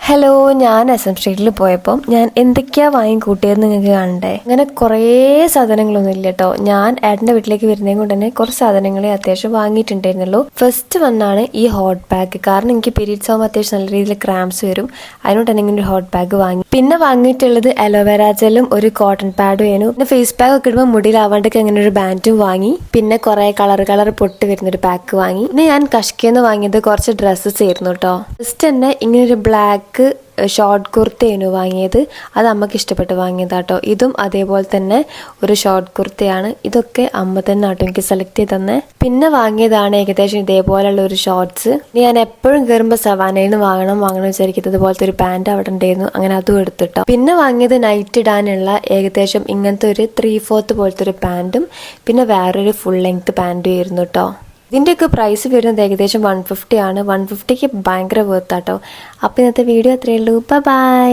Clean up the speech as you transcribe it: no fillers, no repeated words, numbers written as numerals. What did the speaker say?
Hello, ഞാൻ SM സ്ട്രീറ്റിൽ പോയപ്പോൾ ഞാൻ എന്തൊക്കെയാ വാങ്ങിക്കൂട്ടിയെന്ന് നിങ്ങൾക്ക് കാണണ്ടേ? അങ്ങനെ കുറേ സാധനങ്ങളൊന്നും ഇല്ല കേട്ടോ. ഞാൻ ഏട്ടൻ്റെ വീട്ടിലേക്ക് വരുന്നതും കൊണ്ട് തന്നെ കുറച്ച് സാധനങ്ങളെ അത്യാവശ്യം വാങ്ങിയിട്ടുണ്ടായിരുന്നുള്ളൂ. ഫസ്റ്റ് വന്നാണ് ഈ ഹോട്ട് ബാഗ്. കാരണം എനിക്ക് പീരീഡ്സ് ആകുമ്പോൾ അത്യാവശ്യം നല്ല രീതിയിൽ ക്രാംസ് വരും. അതിനോട് തന്നെ ഇങ്ങനെ ഒരു ഹോട്ട് ബാഗ് വാങ്ങി. പിന്നെ വാങ്ങിയിട്ടുള്ളത് അലോവേര ജെല്ലും ഒരു കോട്ടൺ പാഡും ആയിരുന്നു. പിന്നെ ഫേസ് പാക്ക് ഒക്കെ ഇടുമ്പോൾ മുടിയിലാവാണ്ടൊക്കെ അങ്ങനെ ഒരു ബാൻഡും വാങ്ങി. പിന്നെ കുറെ കളർ പൊട്ട് വരുന്നൊരു പാക്ക് വാങ്ങി. പിന്നെ ഞാൻ കഷ്കിന്ന് വാങ്ങിയത് കുറച്ച് ഡ്രസ്സസ് ആയിരുന്നു കേട്ടോ. ഫസ്റ്റ് തന്നെ ഇങ്ങനൊരു ബ്ലാക്ക് ഷോർട്ട് കുർത്തയാണ് വാങ്ങിയത്. അത് അമ്മക്ക് ഇഷ്ടപ്പെട്ട് വാങ്ങിയതാട്ടോ. ഇതും അതേപോലെ തന്നെ ഒരു ഷോർട്ട് കുർത്തയാണ്. ഇതൊക്കെ അമ്മ തന്നെ ആട്ടോ എനിക്ക് സെലക്ട് ചെയ്ത് തന്നെ. പിന്നെ വാങ്ങിയതാണ് ഏകദേശം ഇതേപോലെയുള്ള ഒരു ഷോർട്സ്. ഞാൻ എപ്പോഴും കയറുമ്പോൾ സവാനയിൽ നിന്ന് വാങ്ങണം വിചാരിക്കുന്നത് പോലത്തെ ഒരു പാൻറ് അവിടെ ഉണ്ടായിരുന്നു. അങ്ങനെ അതും എടുത്തിട്ടോ. പിന്നെ വാങ്ങിയത് നൈറ്റ് ഇടാനുള്ള ഏകദേശം ഇങ്ങനത്തെ ഒരു 3/4 പോലത്തെ ഒരു പാൻറ്റും പിന്നെ വേറൊരു ഫുൾ ലെങ്ത് പാൻറ്റും ആയിരുന്നു കേട്ടോ. ഇതിൻ്റെയൊക്കെ പ്രൈസ് വരുന്നത് ഏകദേശം 150 ആണ്. 150ക്ക് ഭയങ്കര വർത്താട്ടോ. അപ്പോൾ ഇന്നത്തെ വീഡിയോ അത്രയേ ഉള്ളൂ. ബൈ.